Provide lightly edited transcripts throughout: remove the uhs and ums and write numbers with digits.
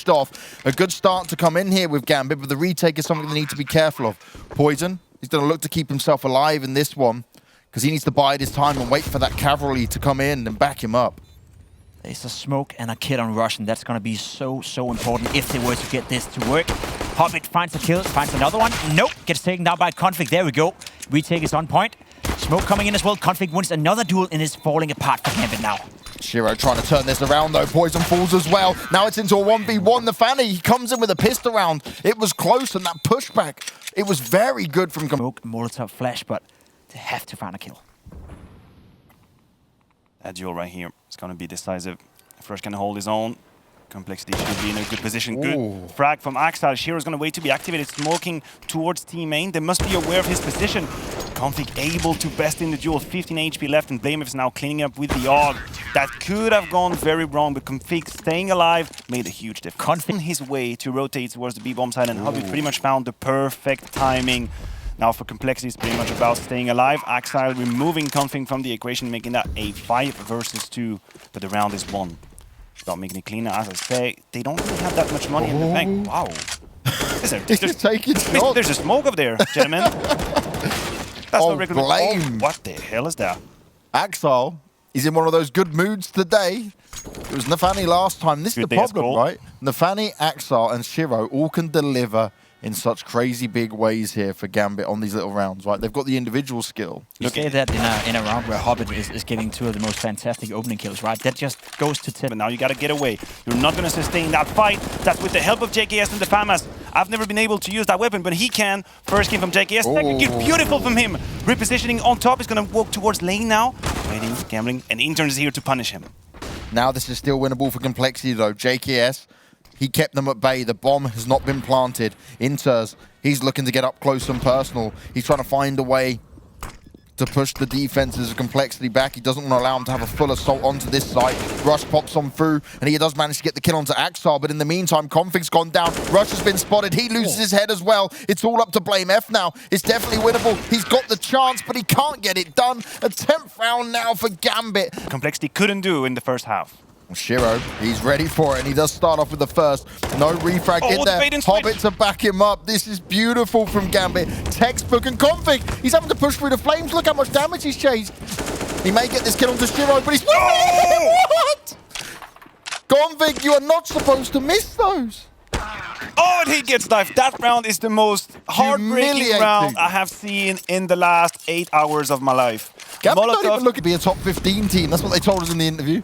finished off. A good start to come in here with Gambit, but the retake is something they need to be careful of. Poizon, he's going to look to keep himself alive in this one, because he needs to bide his time and wait for that cavalry to come in and back him up. There's a smoke and a kid on Rush, and that's going to be so important if they were to get this to work. Hobbit finds a kill, finds another one. Nope, gets taken down by Config. There we go. Retake is on point. Smoke coming in as well. Config wins another duel and is falling apart for Gambit now. Shiro trying to turn this around though. Poizon falls as well. Now it's into a 1v1. Nafany, he comes in with a pistol round. It was close, and that pushback, it was very good from Smoke, Molotov, Flash, but they have to find a kill. That duel right here is going to be decisive. First can hold his own. Complexity should be in a good position. Good frag from Axel. Shiro's going to wait to be activated, smoking towards team main. They must be aware of his position. Config able to best in the duel. 15 HP left, and blamef is now cleaning up with the AUG. That could have gone very wrong, but Config staying alive made a huge difference. Config on his way to rotate towards the B-bomb side, and Hobbit pretty much found the perfect timing. Now for Complexity, it's pretty much about staying alive. Axel removing Config from the equation, making that a 5 versus 2, but the round is won. About making it cleaner, as I say, they don't really have that much money in the bank. Wow. There's a smoke up there, gentlemen. That's not regular. Blame. What the hell is that? Axel, he's in one of those good moods today. It was Nafany last time. This is the problem, right? Nafany, Axel, and Shiro all can deliver in such crazy big ways here for Gambit on these little rounds, right? They've got the individual skill. You say that in a round where Hobbit is getting two of the most fantastic opening kills, right? That just goes to 10. But now you gotta get away. You're not gonna sustain that fight. That's with the help of JKS and the FAMAS. I've never been able to use that weapon, but he can. First kill from JKS, second kill, beautiful from him. Repositioning on top, he's gonna walk towards lane now. Waiting, gambling, and interz is here to punish him. Now this is still winnable for Complexity though. JKS, he kept them at bay. The bomb has not been planted. interz, he's looking to get up close and personal. He's trying to find a way to push the defenses of Complexity back. He doesn't want to allow him to have a full assault onto this side. Rush pops on through, and he does manage to get the kill onto Axel, but in the meantime, Config's gone down. Rush has been spotted. He loses his head as well. It's all up to blamef now. It's definitely winnable. He's got the chance, but he can't get it done. A 10th round now for Gambit. Complexity couldn't do in the first half. Shiro, he's ready for it, and he does start off with the first. No refrag in there. Hobbit to back him up. This is beautiful from Gambit. Textbook and Config. He's having to push through the flames. Look how much damage he's chased. He may get this kill onto Shiro, but he's... What? Config, you are not supposed to miss those. Oh, and he gets knifed. That round is the most heartbreaking round I have seen in the last 8 hours of my life. Gambit don't even look to be a top 15 team. That's what they told us in the interview.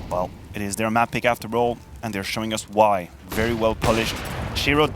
Well, it is their map pick after all, and they're showing us why. Very well polished. Shiro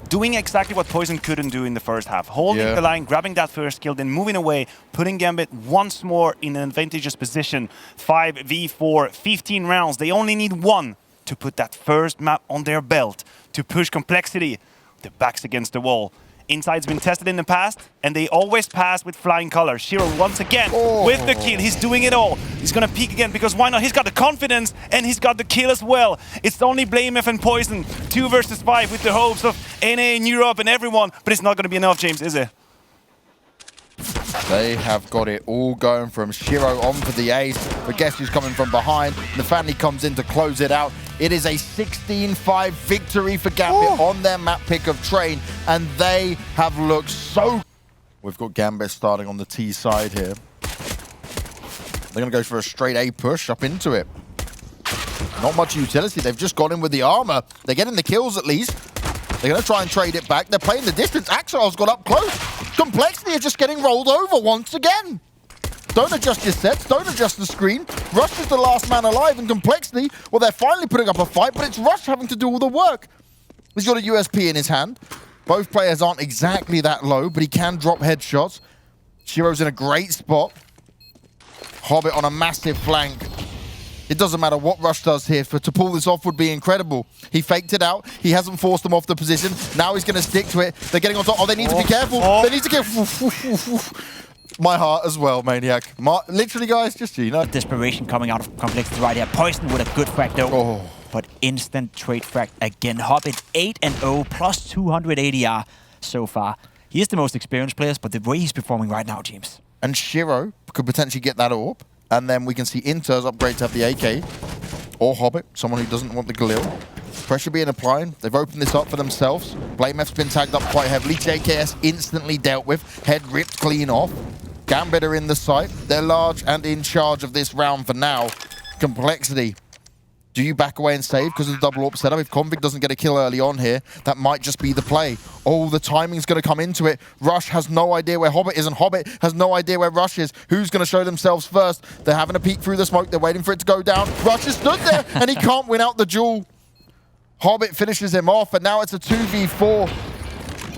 doing exactly what Poizon couldn't do in the first half. Holding the line, grabbing that first kill, then moving away, putting Gambit once more in an advantageous position. 5v4, 15 rounds. They only need one to put that first map on their belt, to push Complexity. Their backs against the wall. Inside's been tested in the past, and they always pass with flying colors. Shiro once again with the kill. He's doing it all. He's gonna peek again, because why not? He's got the confidence, and he's got the kill as well. It's only blamef and Poizon, 2 versus 5, with the hopes of NA in Europe and everyone, but it's not gonna be enough, James, is it? They have got it all going from Shiro on for the ace, but guess who's coming from behind? Nafany comes in to close it out. It is a 16-5 victory for Gambit on their map pick of Train, and they have looked so... We've got Gambit starting on the T side here. They're going to go for a straight A push up into it. Not much utility. They've just gone in with the armor. They're getting the kills at least. They're going to try and trade it back. They're playing the distance. Axel's got up close. Complexity are just getting rolled over once again. Don't adjust your sets. Don't adjust the screen. Rush is the last man alive, and Complexity, well, they're finally putting up a fight, but it's Rush having to do all the work. He's got a USP in his hand. Both players aren't exactly that low, but he can drop headshots. Shiro's in a great spot. Hobbit on a massive flank. It doesn't matter what Rush does here. To pull this off would be incredible. He faked it out. He hasn't forced them off the position. Now he's going to stick to it. They're getting on top. Oh, they need to be careful. They need to get... My heart as well, Maniac. Literally, guys, just, you know. Desperation coming out of Complexity right here. Poizon with a good frag, though. But instant trade frag again. Hobbit 8-0, plus 200 ADR so far. He is the most experienced player, but the way he's performing right now, James. And Shiro could potentially get that orb. And then we can see interz upgrade to have the AK. or Hobbit, someone who doesn't want the Galil. Pressure being applied. They've opened this up for themselves. blamef's been tagged up quite heavily. JKS instantly dealt with. Head ripped clean off. Gambit are in the site. They're large and in charge of this round for now. Complexity. Do you back away and save because of the double AWP setup? If Convict doesn't get a kill early on here, that might just be the play. Oh, the timing's going to come into it. Rush has no idea where Hobbit is, and Hobbit has no idea where Rush is. Who's going to show themselves first? They're having a peek through the smoke. They're waiting for it to go down. Rush is stood there, and he can't win out the duel. Hobbit finishes him off, and now it's a 2v4.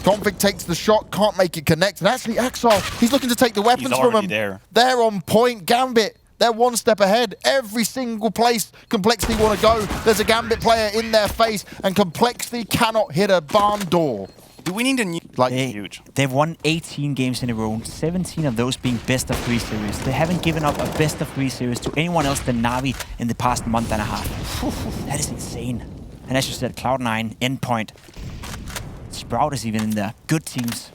Convict takes the shot, can't make it connect. And actually, Axel, he's looking to take the weapons from him. They're on point. Gambit, they're one step ahead. Every single place Complexity want to go, there's a Gambit player in their face, and Complexity cannot hit a barn door. Do we need a new... huge. They've won 18 games in a row, 17 of those being best-of-3 series. They haven't given up a best-of-3 series to anyone else than Na'Vi in the past month and a half. That is insane. And as you said, Cloud9, Endpoint. Sprout is even in the good teams.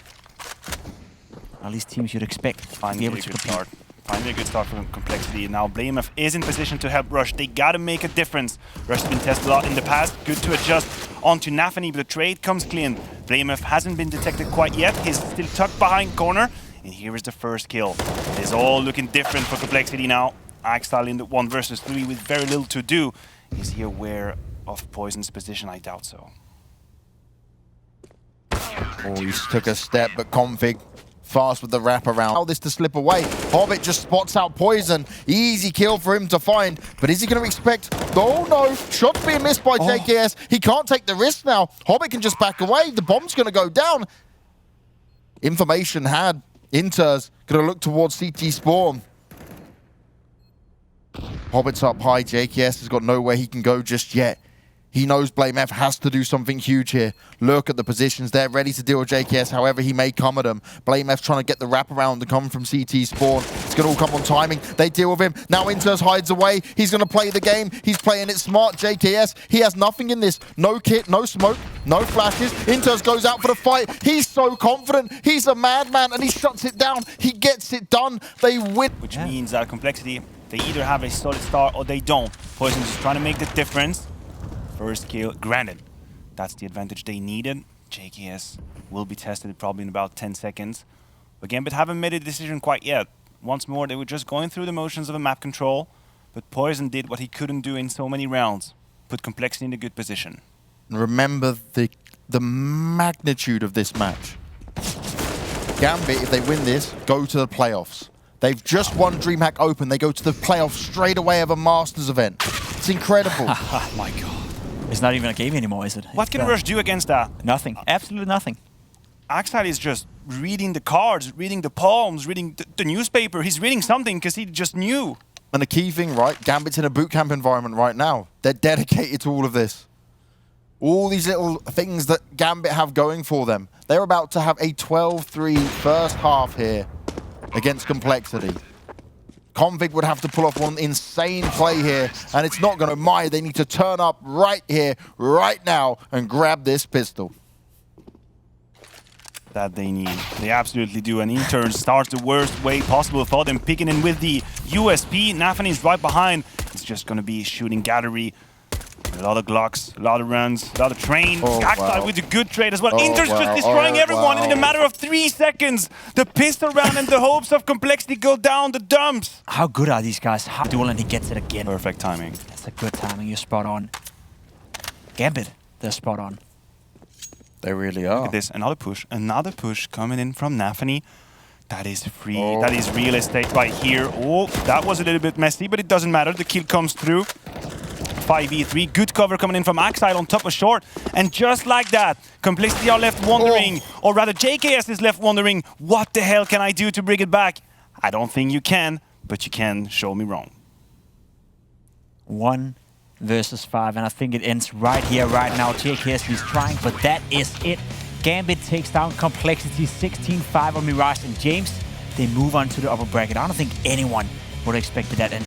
At least teams you'd expect to be able to compete. Finally a good start from Complexity. Now blamef is in position to help Rush. They gotta make a difference. Rush has been tested a lot in the past. Good to adjust onto nafany, but the trade comes clean. blamef hasn't been detected quite yet. He's still tucked behind corner. And here is the first kill. It is all looking different for Complexity now. Axtal in the 1 versus 3 with very little to do. Is he aware of poizon's position? I doubt so. Oh, he took a step, but Config fast with the wraparound. Allow this to slip away. Hobbit just spots out poizon. Easy kill for him to find. But is he going to expect... Oh no, shot's being missed by JKS. He can't take the risk now. Hobbit can just back away. The bomb's going to go down. Information had. interz going to look towards CT spawn. Hobbit's up high. JKS has got nowhere he can go just yet. He knows blamef has to do something huge here. Look at the positions. They're ready to deal with JKS however he may come at them. blamef's trying to get the wraparound to come from CT spawn. It's going to all come on timing. They deal with him. Now interz hides away. He's going to play the game. He's playing it smart. JKS, he has nothing in this. No kit, no smoke, no flashes. interz goes out for the fight. He's so confident. He's a madman and he shuts it down. He gets it done. They win. Which means that Complexity, they either have a solid start or they don't. poizon is trying to make the difference. First kill, granted, that's the advantage they needed. JKS will be tested probably in about 10 seconds. But Gambit haven't made a decision quite yet. Once more, they were just going through the motions of a map control, but poizon did what he couldn't do in so many rounds, put Complexity in a good position. Remember the magnitude of this match. Gambit, if they win this, go to the playoffs. They've just won DreamHack Open. They go to the playoffs straight away of a Masters event. It's incredible. Oh my god. It's not even a game anymore, is it? What can Rush do against that? Nothing. Absolutely nothing. Axtal is just reading the cards, reading the palms, reading the newspaper. He's reading something because he just knew. And the key thing, right? Gambit's in a bootcamp environment right now. They're dedicated to all of this. All these little things that Gambit have going for them. They're about to have a 12-3 first half here against Complexity. Convict would have to pull off one insane play here, and it's not going to mind. They need to turn up right here, right now, and grab this pistol. That they need. They absolutely do. And interz starts the worst way possible for them, picking in with the USP. nafany is right behind. It's just going to be shooting gallery. A lot of Glocks, a lot of runs, a lot of train. Axtal with a good trade as well. interz just destroying everyone in a matter of 3 seconds. The pistol round and the hopes of Complexity go down the dumps. How good are these guys? How duel and he gets it again. Perfect timing. That's a good timing. You're spot on. Gambit, they're spot on. They really are. Look at this. Another push coming in from nafany. That is free. That is real estate right here. Oh, that was a little bit messy, but it doesn't matter. The kill comes through. 5v3, good cover coming in from Axtal on top of short. And just like that, Complexity are left wondering, or rather JKS is left wondering, what the hell can I do to bring it back? I don't think you can, but you can show me wrong. 1 versus 5, and I think it ends right here, right now. JKS is trying, but that is it. Gambit takes down Complexity 16-5 on Mirage and James. They move on to the upper bracket. I don't think anyone would have expected that, and